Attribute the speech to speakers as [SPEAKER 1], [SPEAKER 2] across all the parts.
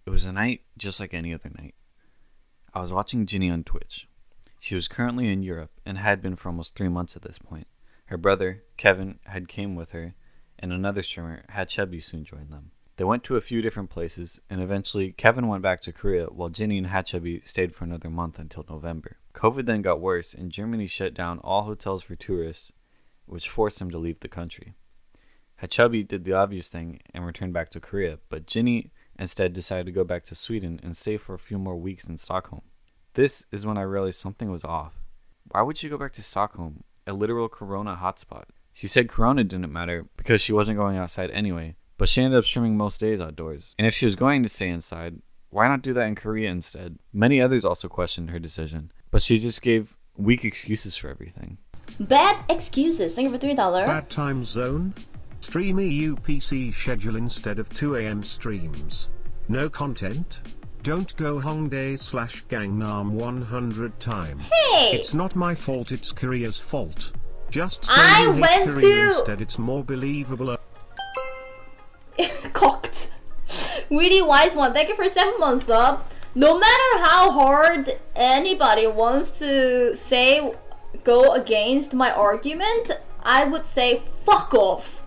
[SPEAKER 1] It was a night just like any other night. I was watching Ginny on Twitch. She was currently in Europe and had been for almost 3 months at this point. Her brother, Kevin, had came with her, and another streamer, Hatchubby, soon joined them. They went to a few different places, and eventually Kevin went back to Korea while Ginny and Hatchubby stayed for another month until November. COVID then got worse, and Germany shut down all hotels for tourists, which forced them to leave the country. Hatchubby did the obvious thing and returned back to Korea, but Ginny instead decided to go back to Sweden and stay for a few more weeks in Stockholm. This is when I realized something was off. Why would she go back to Stockholm, a literal corona hotspot? She said corona didn't matter because she wasn't going outside anyway, but she ended up streaming most days outdoors. And if she was going to stay inside, why not do that in Korea instead? Many others also questioned her decision, but she just gave weak excuses for everything.
[SPEAKER 2] Bad excuses. Thank you for $3.
[SPEAKER 3] Bad time zone. Stream EU PC schedule instead of 2 AM streams. No content. Don't go Hongdae/Gangnam 100 time.
[SPEAKER 2] Hey!
[SPEAKER 3] It's not my fault, it's Korea's fault. Just say
[SPEAKER 2] I
[SPEAKER 3] you hate
[SPEAKER 2] went
[SPEAKER 3] Korea
[SPEAKER 2] to-
[SPEAKER 3] instead, it's more believable.
[SPEAKER 2] Cocked. Really wise one. Thank you for 7 months up. No matter how hard anybody wants to say go against my argument, I would say fuck off.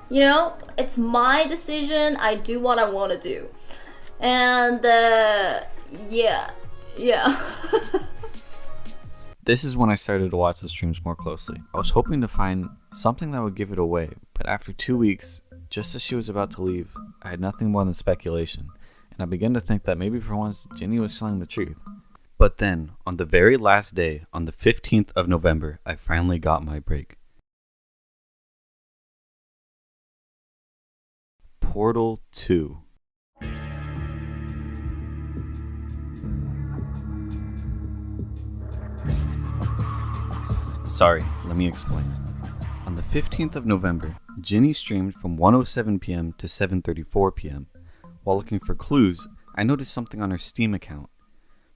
[SPEAKER 2] You know, it's my decision. I do what I want to do. And yeah.
[SPEAKER 1] This is when I started to watch the streams more closely. I was hoping to find something that would give it away, but after 2 weeks, just as she was about to leave, I had nothing more than speculation, and I began to think that maybe for once, Ginny was telling the truth. But then, on the very last day, on the 15th of November, I finally got my break. Portal 2. Sorry, let me explain. On the 15th of November, Ginny streamed from 1:07 p.m. to 7:34 p.m. While looking for clues, I noticed something on her Steam account.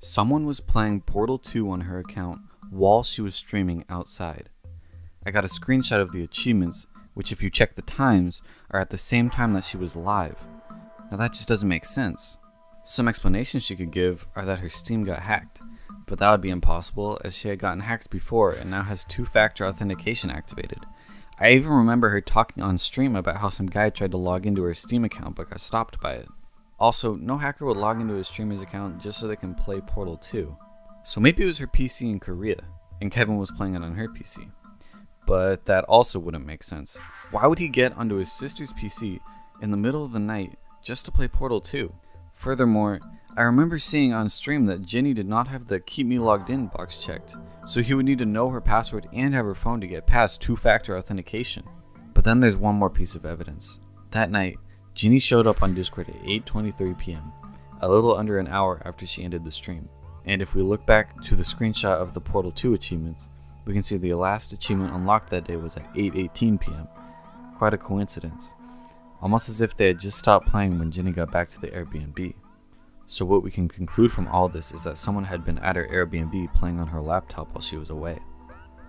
[SPEAKER 1] Someone was playing Portal 2 on her account while she was streaming outside. I got a screenshot of the achievements, which if you check the times, are at the same time that she was live. Now that just doesn't make sense. Some explanations she could give are that her Steam got hacked, but that would be impossible as she had gotten hacked before and now has two-factor authentication activated. I even remember her talking on stream about how some guy tried to log into her Steam account but got stopped by it. Also, no hacker would log into a streamer's account just so they can play Portal 2. So maybe it was her PC in Korea, and Kevin was playing it on her PC. But that also wouldn't make sense. Why would he get onto his sister's PC in the middle of the night just to play Portal 2? Furthermore, I remember seeing on stream that Ginny did not have the keep me logged in box checked, so he would need to know her password and have her phone to get past two-factor authentication. But then there's one more piece of evidence. That night, Ginny showed up on Discord at 8:23 p.m., a little under an hour after she ended the stream. And if we look back to the screenshot of the Portal 2 achievements, we can see the last achievement unlocked that day was at 8:18 p.m. Quite a coincidence. Almost as if they had just stopped playing when Ginny got back to the Airbnb. So what we can conclude from all this is that someone had been at her Airbnb playing on her laptop while she was away.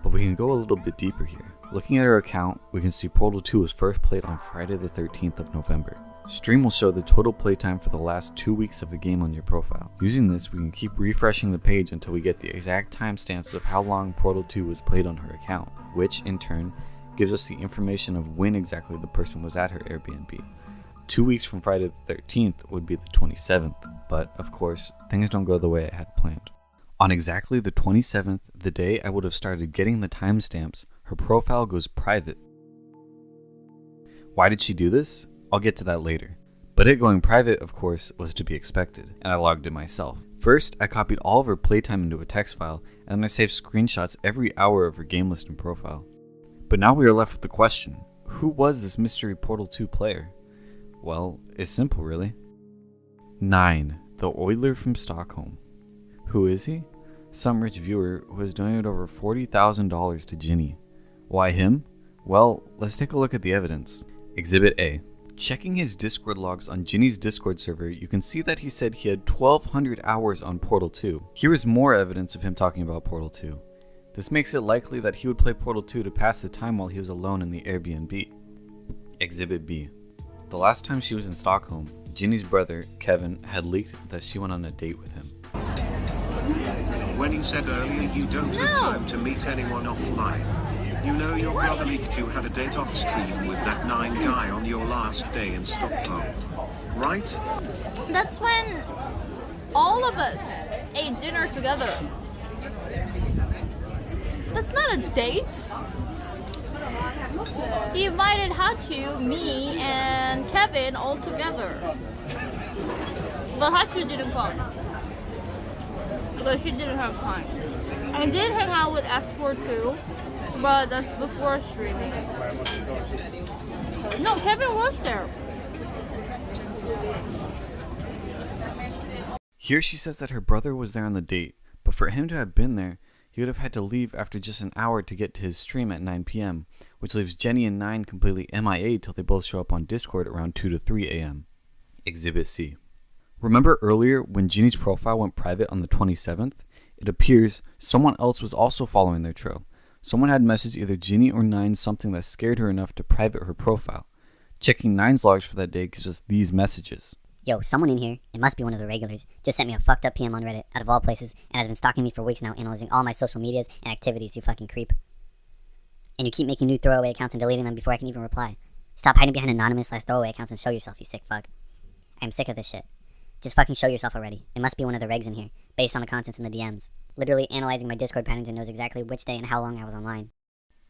[SPEAKER 1] But we can go a little bit deeper here. Looking at her account, we can see Portal 2 was first played on Friday the 13th of November. Stream will show the total playtime for the last 2 weeks of a game on your profile. Using this, we can keep refreshing the page until we get the exact timestamps of how long Portal 2 was played on her account, which in turn gives us the information of when exactly the person was at her Airbnb. 2 weeks from Friday the 13th would be the 27th, but of course, things don't go the way I had planned. On exactly the 27th, the day I would have started getting the timestamps, her profile goes private. Why did she do this? I'll get to that later. But it going private, of course, was to be expected, and I logged in myself. First, I copied all of her playtime into a text file, and then I saved screenshots every hour of her game list and profile. But now we are left with the question, who was this mystery Portal 2 player? Well, it's simple really. 9. The Oiler from Stockholm. Who is he? Some rich viewer who has donated over $40,000 to Ginny. Why him? Well, let's take a look at the evidence. Exhibit A. Checking his Discord logs on Ginny's Discord server, you can see that he said he had 1,200 hours on Portal 2. Here is more evidence of him talking about Portal 2. This makes it likely that he would play Portal 2 to pass the time while he was alone in the Airbnb. Exhibit B. The last time she was in Stockholm, Ginny's brother, Kevin, had leaked that she went on a date with him.
[SPEAKER 3] When you said earlier you don't have time to meet anyone offline, you know your brother leaked you had a date off stream with that 9 guy on your last day in Stockholm, right?
[SPEAKER 4] That's when all of us ate dinner together. That's not a date. He invited Hachu, me, and Kevin all together. But Hachu didn't come because she didn't have time. I did hang out with S4 too, but that's before streaming. No, Kevin was there.
[SPEAKER 1] Here she says that her brother was there on the date, but for him to have been there, he would have had to leave after just an hour to get to his stream at 9 p.m., which leaves Jenny and 9 completely MIA till they both show up on Discord around 2 to 3 a.m. Exhibit C. Remember earlier when Ginny's profile went private on the 27th? It appears someone else was also following their trail. Someone had messaged either Ginny or 9 something that scared her enough to private her profile. Checking 9's logs for that day gives us these messages.
[SPEAKER 5] Yo, someone in here, it must be one of the regulars, just sent me a fucked up PM on Reddit, out of all places, and has been stalking me for weeks now, analyzing all my social medias and activities, you fucking creep. And you keep making new throwaway accounts and deleting them before I can even reply. Stop hiding behind anonymous/throwaway accounts and show yourself, you sick fuck. I'm sick of this shit. Just fucking show yourself already. It must be one of the regs in here, based on the contents in the DMs. Literally analyzing my Discord patterns and knows exactly which day and how long I was online.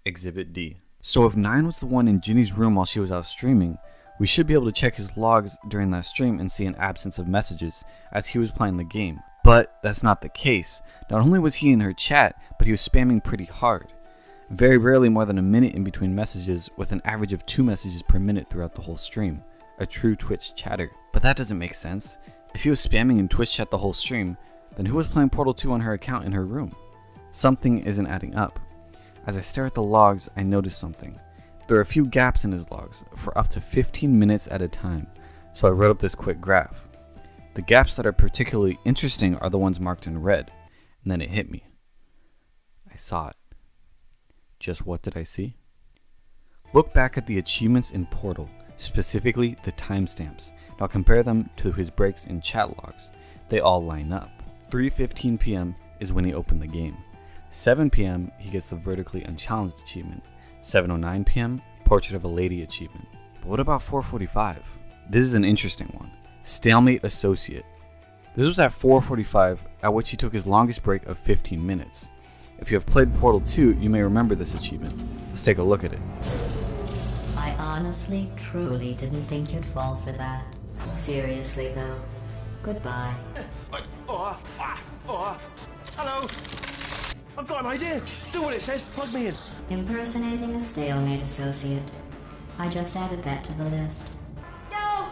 [SPEAKER 1] Exhibit D. So if 9 was the one in Ginny's room while she was out streaming, we should be able to check his logs during that stream and see an absence of messages, as he was playing the game. But that's not the case. Not only was he in her chat, but he was spamming pretty hard. Very rarely more than a minute in between messages, with an average of 2 messages per minute throughout the whole stream. A true Twitch chatter. But that doesn't make sense. If he was spamming in Twitch chat the whole stream, then who was playing Portal 2 on her account in her room? Something isn't adding up. As I stare at the logs, I notice something. There are a few gaps in his logs, for up to 15 minutes at a time, so I wrote up this quick graph. The gaps that are particularly interesting are the ones marked in red, and then it hit me. I saw it. Just what did I see? Look back at the achievements in Portal, specifically the timestamps. Now compare them to his breaks in chat logs. They all line up. 3:15 p.m. is when he opened the game. 7 p.m. he gets the vertically unchallenged achievement. 7:09 p.m. Portrait of a Lady achievement. But what about 4:45? This is an interesting one. Stalemate Associate. This was at 4:45, at which he took his longest break of 15 minutes. If you have played Portal 2, you may remember this achievement. Let's take a look at it.
[SPEAKER 6] I honestly, truly didn't think you'd fall for that. Seriously though, goodbye.
[SPEAKER 7] Hello! I've got an idea! Do what it says, plug me in.
[SPEAKER 6] Impersonating a stalemate associate. I just added that to the list.
[SPEAKER 4] No!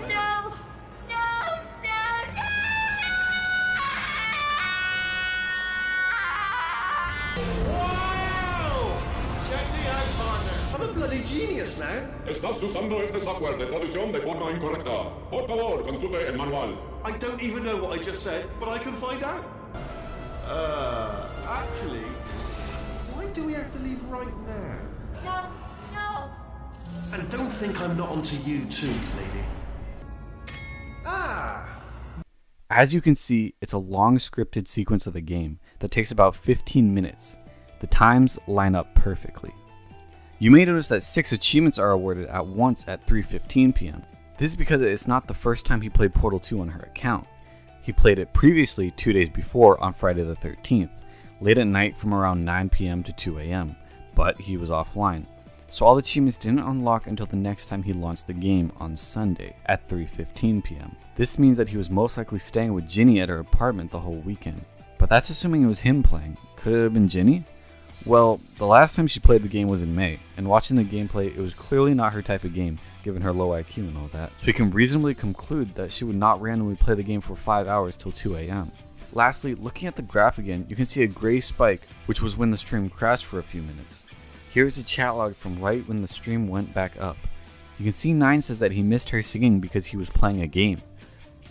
[SPEAKER 4] No! No! No! No!
[SPEAKER 7] Wow! Check me out, partner. I'm a bloody genius now.
[SPEAKER 8] Estás usando este software de traducción de forma incorrecta. Por favor, consulte el manual.
[SPEAKER 7] I don't even know what I just said, but I can find out. Actually, why do we have to leave right now?
[SPEAKER 4] No! No!
[SPEAKER 7] And don't think I'm not onto you too, lady.
[SPEAKER 1] As you can see, it's a long scripted sequence of the game that takes about 15 minutes. The times line up perfectly. You may notice that 6 achievements are awarded at once at 3:15 p.m. This is because it's not the first time he played Portal 2 on her account. He played it previously 2 days before on Friday the 13th, late at night from around 9 p.m. to 2 a.m., but he was offline. So all the achievements didn't unlock until the next time he launched the game on Sunday at 3:15 p.m. This means that he was most likely staying with Ginny at her apartment the whole weekend. But that's assuming it was him playing. Could it have been Ginny? Well, the last time she played the game was in May, and watching the gameplay, it was clearly not her type of game, given her low IQ and all that. So we can reasonably conclude that she would not randomly play the game for 5 hours till 2 a.m. Lastly, looking at the graph again, you can see a gray spike, which was when the stream crashed for a few minutes. Here's a chat log from right when the stream went back up. You can see 9 says that he missed her singing because he was playing a game.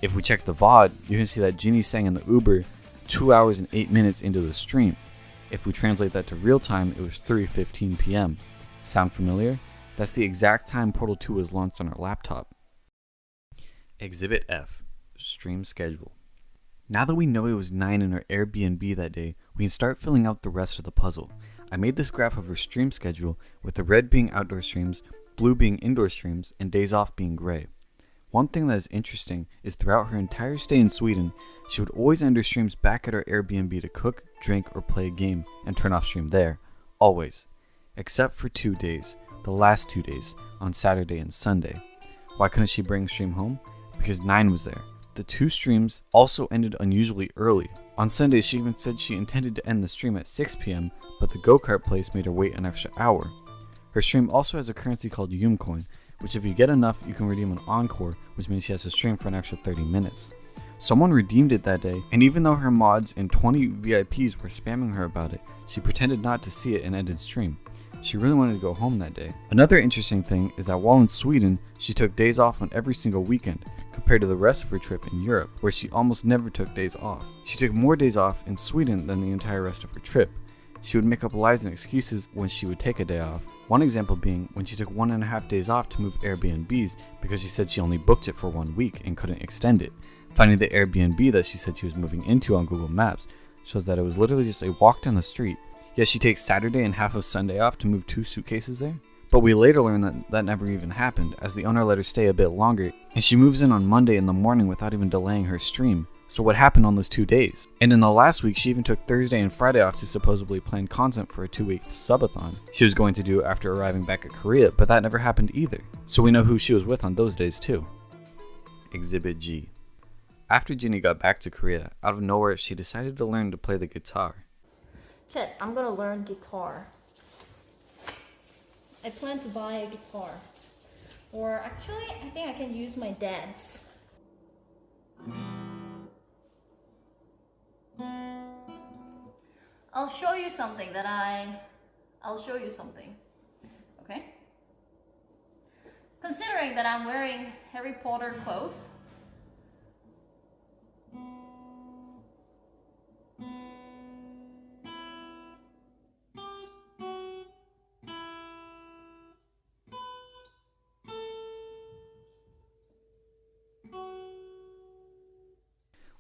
[SPEAKER 1] If we check the VOD, you can see that Ginny sang in the Uber 2 hours and 8 minutes into the stream. If we translate that to real time, it was 3:15 p.m. Sound familiar? That's the exact time Portal 2 was launched on our laptop. Exhibit F, stream schedule. Now that we know it was 9 in her Airbnb that day, we can start filling out the rest of the puzzle. I made this graph of her stream schedule, with the red being outdoor streams, blue being indoor streams, and days off being gray. One thing that is interesting is throughout her entire stay in Sweden, she would always end her streams back at her Airbnb to cook, drink, or play a game, and turn off stream there. Always. Except for 2 days, the last 2 days, on Saturday and Sunday. Why couldn't she bring stream home? Because 9 was there. The 2 streams also ended unusually early. On Sunday, she even said she intended to end the stream at 6 p.m., but the go-kart place made her wait an extra hour. Her stream also has a currency called Coin, which if you get enough, you can redeem an encore, which means she has to stream for an extra 30 minutes. Someone redeemed it that day, and even though her mods and 20 VIPs were spamming her about it, she pretended not to see it and ended stream. She really wanted to go home that day. Another interesting thing is that while in Sweden, she took days off on every single weekend, compared to the rest of her trip in Europe, where she almost never took days off. She took more days off in Sweden than the entire rest of her trip. She would make up lies and excuses when she would take a day off. One example being when she took 1.5 days off to move Airbnbs because she said she only booked it for 1 week and couldn't extend it. Finding the Airbnb that she said she was moving into on Google Maps shows that it was literally just a walk down the street. Yet she takes Saturday and half of Sunday off to move 2 suitcases there? But we later learn that that never even happened, as the owner let her stay a bit longer, and she moves in on Monday in the morning without even delaying her stream. So what happened on those 2 days? And in the last week, she even took Thursday and Friday off to supposedly plan content for a 2-week subathon she was going to do after arriving back at Korea, but that never happened either. So we know who she was with on those days too. Exhibit G. After Ginny got back to Korea, out of nowhere, she decided to learn to play the guitar.
[SPEAKER 2] Shit, I'm gonna learn guitar. I plan to buy a guitar. Or actually, I think I can use my dad's. I'll show you something I'll show you something. Okay? Considering that I'm wearing Harry Potter clothes,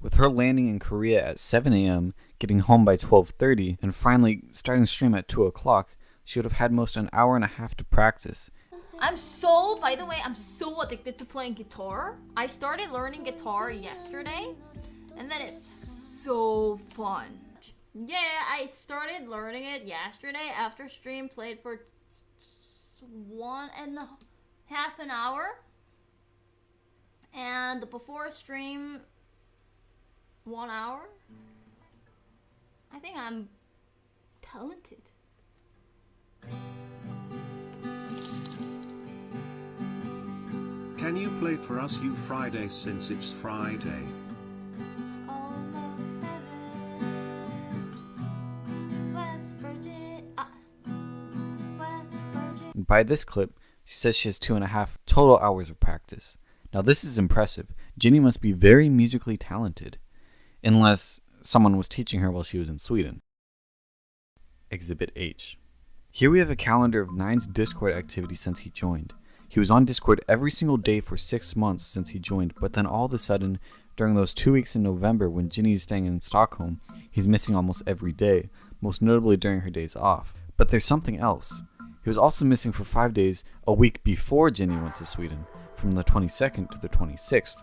[SPEAKER 1] With her landing in Korea at 7 a.m., getting home by 12:30, and finally starting stream at 2 o'clock, she would have had most an hour and a half to practice.
[SPEAKER 4] By the way, I'm so addicted to playing guitar. I started learning guitar yesterday, and then it's so fun. Yeah, I started learning it yesterday after stream, played for 1.5 an hour, and before stream 1 hour. I think I'm talented.
[SPEAKER 3] Can you play for us you Friday since it's Friday?
[SPEAKER 4] Almost 7. West Virginia.
[SPEAKER 1] And by this clip, she says she has 2.5 total hours of practice. Now this is impressive. Ginny must be very musically talented. Unless someone was teaching her while she was in Sweden. Exhibit H. Here we have a calendar of 9's Discord activity since he joined. He was on Discord every single day for 6 months since he joined, but then all of a sudden, during those 2 weeks in November when Ginny is staying in Stockholm, he's missing almost every day, most notably during her days off. But there's something else. He was also missing for 5 days a week before Ginny went to Sweden, from the 22nd to the 26th.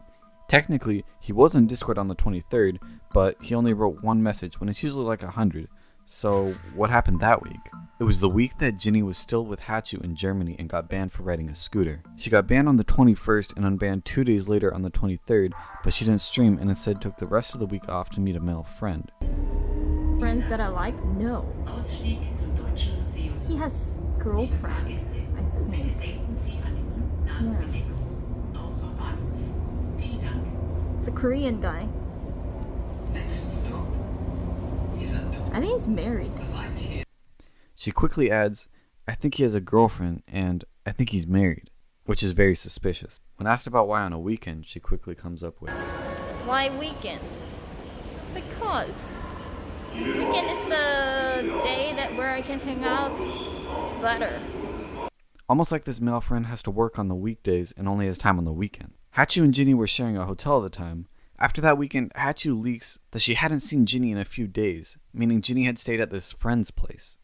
[SPEAKER 1] Technically, he was on Discord on the 23rd, but he only wrote 1 message when it's usually like 100. So, what happened that week? It was the week that Ginny was still with Hachu in Germany and got banned for riding a scooter. She got banned on the 21st and unbanned 2 days later on the 23rd, but she didn't stream and instead took the rest of the week off to meet a male friend.
[SPEAKER 4] Friends that I like? No. He has girlfriends, I think. Yeah. It's a Korean guy. I think he's married.
[SPEAKER 1] She quickly adds, I think he has a girlfriend and I think he's married, which is very suspicious. When asked about why on a weekend, she quickly comes up with,
[SPEAKER 4] Why weekend? Because weekend is the day where I can hang out better.
[SPEAKER 1] Almost like this male friend has to work on the weekdays and only has time on the weekend. Hachu and Ginny were sharing a hotel at the time. After that weekend, Hachu leaks that she hadn't seen Ginny in a few days, meaning Ginny had stayed at this friend's place.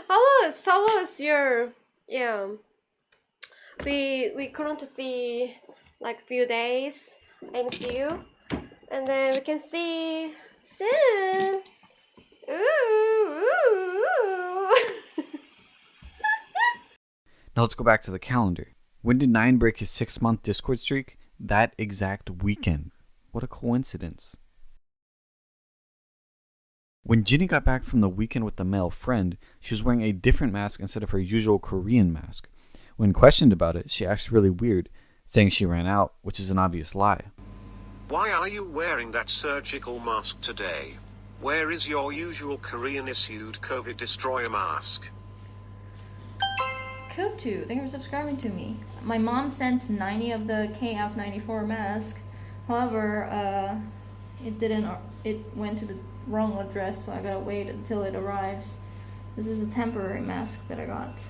[SPEAKER 9] How was your we couldn't see like few days. I miss you, and then we can see soon. Ooh.
[SPEAKER 1] Now let's go back to the calendar. When did 9 break his 6-month Discord streak? That exact weekend. What a coincidence. When Ginny got back from the weekend with the male friend, she was wearing a different mask instead of her usual Korean mask. When questioned about it, she acts really weird, saying she ran out, which is an obvious lie.
[SPEAKER 3] Why are you wearing that surgical mask today? Where is your usual Korean-issued COVID destroyer mask?
[SPEAKER 4] Kotu, thank you for subscribing to me. My mom sent 90 of the KF94 mask. However, it went to the wrong address, so I gotta wait until it arrives. This is a temporary mask that I got.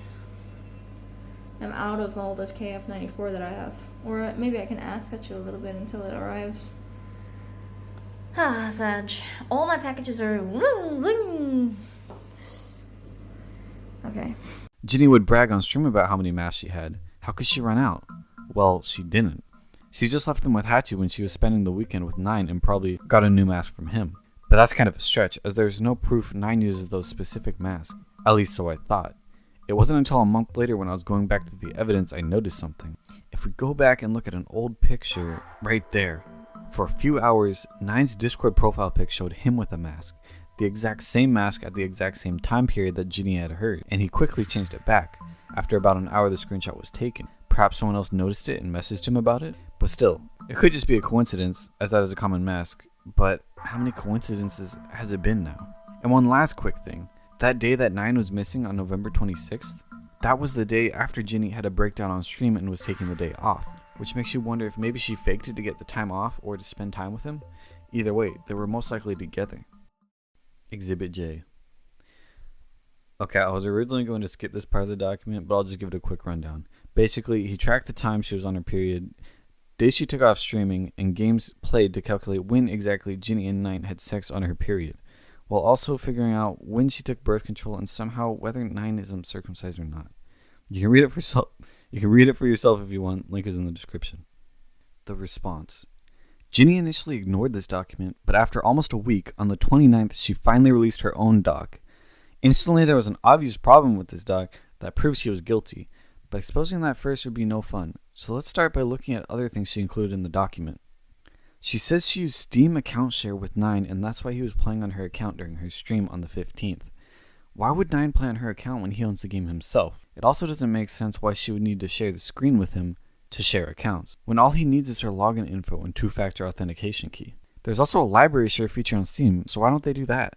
[SPEAKER 4] I'm out of all the KF94 that I have. Or maybe I can ask at you a little bit until it arrives. Sag. All my packages are... Okay.
[SPEAKER 1] Ginny would brag on stream about how many masks she had. How could she run out? Well, she didn't. She just left them with Hachu when she was spending the weekend with 9 and probably got a new mask from him. But that's kind of a stretch, as there's no proof 9 uses those specific masks. At least so I thought. It wasn't until a month later when I was going back to the evidence I noticed something. If we go back and look at an old picture, right there. For a few hours, 9's Discord profile pic showed him with a mask. The exact same mask at the exact same time period that Ginny had heard, and he quickly changed it back. After about an hour the screenshot was taken. Perhaps someone else noticed it and messaged him about it? But still, it could just be a coincidence, as that is a common mask, but how many coincidences has it been now? And one last quick thing, that day that 9 was missing on November 26th, that was the day after Ginny had a breakdown on stream and was taking the day off, which makes you wonder if maybe she faked it to get the time off or to spend time with him. Either way, they were most likely together. Exhibit J. Okay, I was originally going to skip this part of the document, but I'll just give it a quick rundown. Basically, he tracked the time she was on her period, days she took off streaming, and games played to calculate when exactly Ginny and 9 had sex on her period, while also figuring out when she took birth control and somehow whether 9 is uncircumcised or not. You can read it for yourself. You can read it for yourself if you want. Link is in the description. The response. Ginny initially ignored this document, but after almost a week, on the 29th, she finally released her own doc. Instantly, there was an obvious problem with this doc that proved she was guilty, but exposing that first would be no fun, so let's start by looking at other things she included in the document. She says she used Steam account share with 9, and that's why he was playing on her account during her stream on the 15th. Why would 9 play on her account when he owns the game himself? It also doesn't make sense why she would need to share the screen with him to share accounts, when all he needs is her login info and 2-factor authentication key. There's also a library share feature on Steam, so why don't they do that?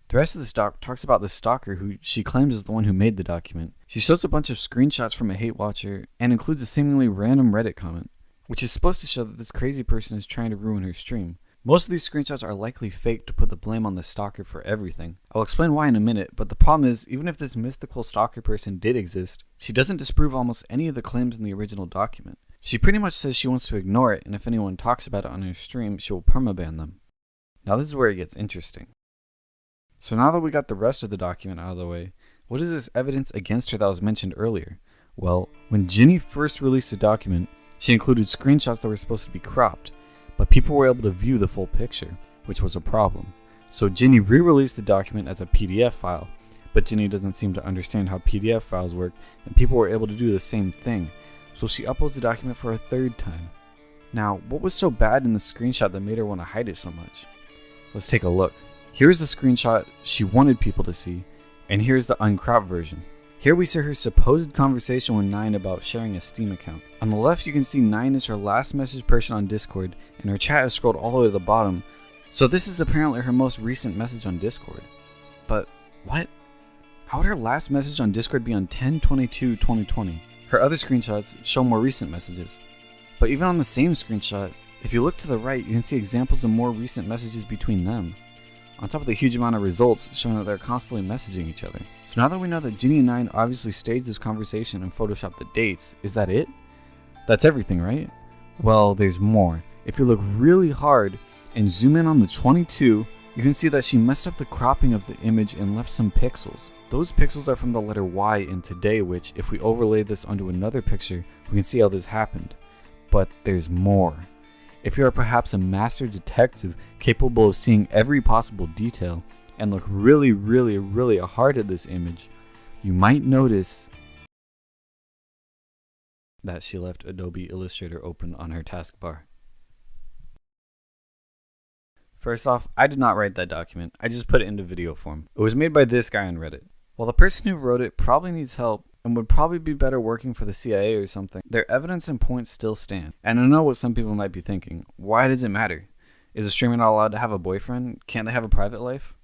[SPEAKER 1] The rest of this doc talks about the stalker who she claims is the one who made the document. She shows a bunch of screenshots from a hate watcher and includes a seemingly random Reddit comment, which is supposed to show that this crazy person is trying to ruin her stream. Most of these screenshots are likely fake to put the blame on the stalker for everything. I'll explain why in a minute, but the problem is, even if this mythical stalker person did exist, she doesn't disprove almost any of the claims in the original document. She pretty much says she wants to ignore it, and if anyone talks about it on her stream, she will permaban them. Now this is where it gets interesting. So now that we got the rest of the document out of the way, what is this evidence against her that was mentioned earlier? Well, when Ginny first released the document, she included screenshots that were supposed to be cropped, but people were able to view the full picture, which was a problem. So Ginny re-released the document as a PDF file, but Ginny doesn't seem to understand how PDF files work, and people were able to do the same thing, so she uploads the document for a third time. Now, what was so bad in the screenshot that made her want to hide it so much? Let's take a look. Here's the screenshot she wanted people to see, and here's the uncropped version. Here we see her supposed conversation with 9 about sharing a Steam account. On the left you can see 9 is her last message person on Discord, and her chat is scrolled all the way to the bottom, so this is apparently her most recent message on Discord. But what? How would her last message on Discord be on 10/22/2020? Her other screenshots show more recent messages. But even on the same screenshot, if you look to the right, you can see examples of more recent messages between them, on top of the huge amount of results showing that they're constantly messaging each other. So now that we know that Ginny and 9 obviously staged this conversation and photoshopped the dates, is that it? That's everything, right? Well, there's more. If you look really hard and zoom in on the 22, you can see that she messed up the cropping of the image and left some pixels. Those pixels are from the letter Y in today, which if we overlay this onto another picture, we can see how this happened. But there's more. If you are perhaps a master detective capable of seeing every possible detail and look really hard at this image, you might notice that she left Adobe Illustrator open on her taskbar. First off, I did not write that document, I just put it into video form. It was made by this guy on Reddit. While the person who wrote it probably needs help and would probably be better working for the CIA or something, their evidence and points still stand. And I know what some people might be thinking. Why does it matter? Is a streamer not allowed to have a boyfriend? Can't they have a private life?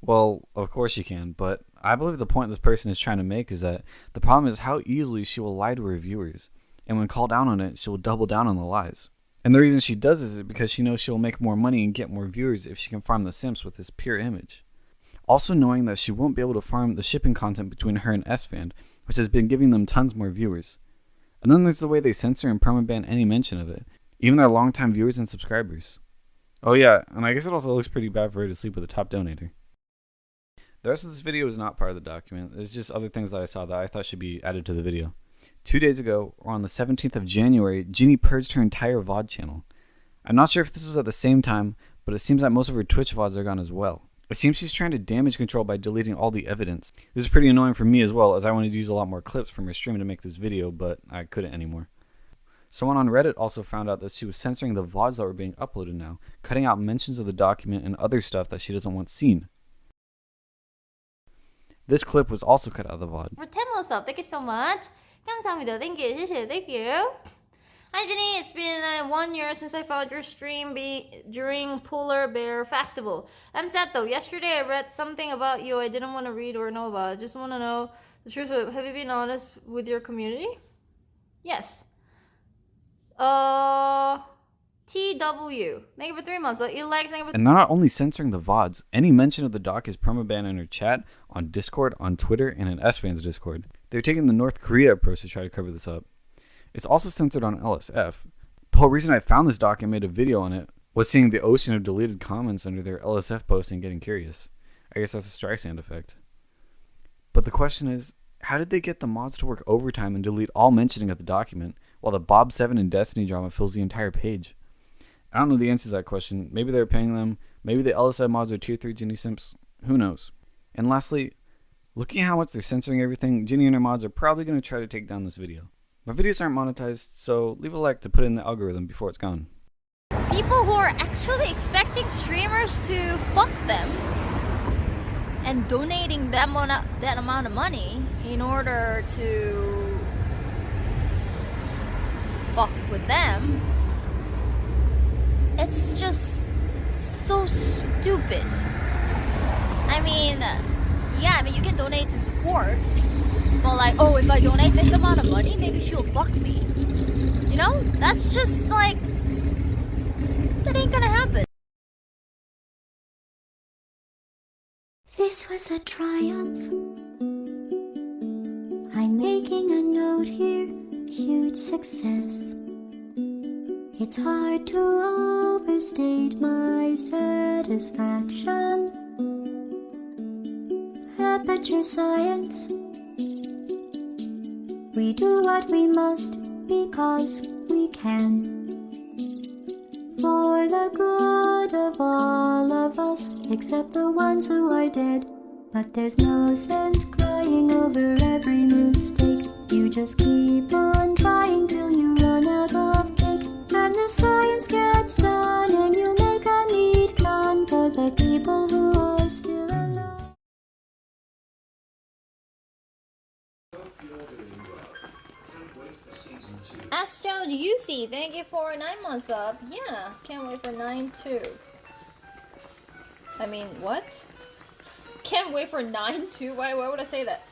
[SPEAKER 1] Well, of course you can, but I believe the point this person is trying to make is that the problem is how easily she will lie to her viewers. And when called out on it, she will double down on the lies. And the reason she does this is because she knows she will make more money and get more viewers if she can farm the simps with this pure image. Also knowing that she won't be able to farm the shipping content between her and SFan, which has been giving them tons more viewers. And then there's the way they censor and permaban any mention of it, even their longtime viewers and subscribers. Oh yeah, and I guess it also looks pretty bad for her to sleep with a top donator. The rest of this video is not part of the document, it's just other things that I saw that I thought should be added to the video. 2 days ago, or on the 17th of January, Ginny purged her entire VOD channel. I'm not sure if this was at the same time, but it seems that most of her Twitch VODs are gone as well. It seems she's trying to damage control by deleting all the evidence. This is pretty annoying for me as well, as I wanted to use a lot more clips from her stream to make this video, but I couldn't anymore. Someone on Reddit also found out that she was censoring the VODs that were being uploaded now, cutting out mentions of the document and other stuff that she doesn't want seen. This clip was also cut out of the VOD.
[SPEAKER 4] For 10 months up, thank you so much. 감사합니다. Thank you. Thank you. Hi Jenny, it's been 1 year since I followed your stream during Polar Bear Festival. I'm sad though. Yesterday I read something about you I didn't want to read or know about. I just want to know the truth. Have you been honest with your community? Yes. TW. Thank you for 3 months.
[SPEAKER 1] And they're not only censoring the VODs, any mention of the doc is permabanned in her chat, on Discord, on Twitter, and in SFan's Discord. They're taking the North Korea approach to try to cover this up. It's also censored on LSF. The whole reason I found this doc and made a video on it was seeing the ocean of deleted comments under their LSF post and getting curious. I guess that's a Streisand effect. But the question is, how did they get the mods to work overtime and delete all mentioning of the document, while the Bob 7 and Destiny drama fills the entire page? I don't know the answer to that question. Maybe they're paying them. Maybe the LSF mods are tier 3 Ginny simps. Who knows? And lastly, looking at how much they're censoring everything, Ginny and her mods are probably going to try to take down this video. My videos aren't monetized, so leave a like to put in the algorithm before it's gone.
[SPEAKER 4] People who are actually expecting streamers to fuck them and donating that amount of money in order to fuck with them, it's just so stupid. I mean, yeah, you can donate to support, but like, oh, if I donate this amount of money, maybe she'll fuck me. You know? That's just like, that ain't gonna happen.
[SPEAKER 10] This was a triumph. I'm making a note here, huge success. It's hard to overstate my satisfaction. Aperture science. We do what we must because we can. For the good of all of us, except the ones who are dead. But there's no sense crying over every mistake. You just keep on trying till you run out of cake. And the science gets done and you make a neat gun for the people who are still alive.
[SPEAKER 2] Astro UC, thank you for 9 months up. Yeah, can't wait for 9 too. I mean, what? Can't wait for 9 too? Why would I say that?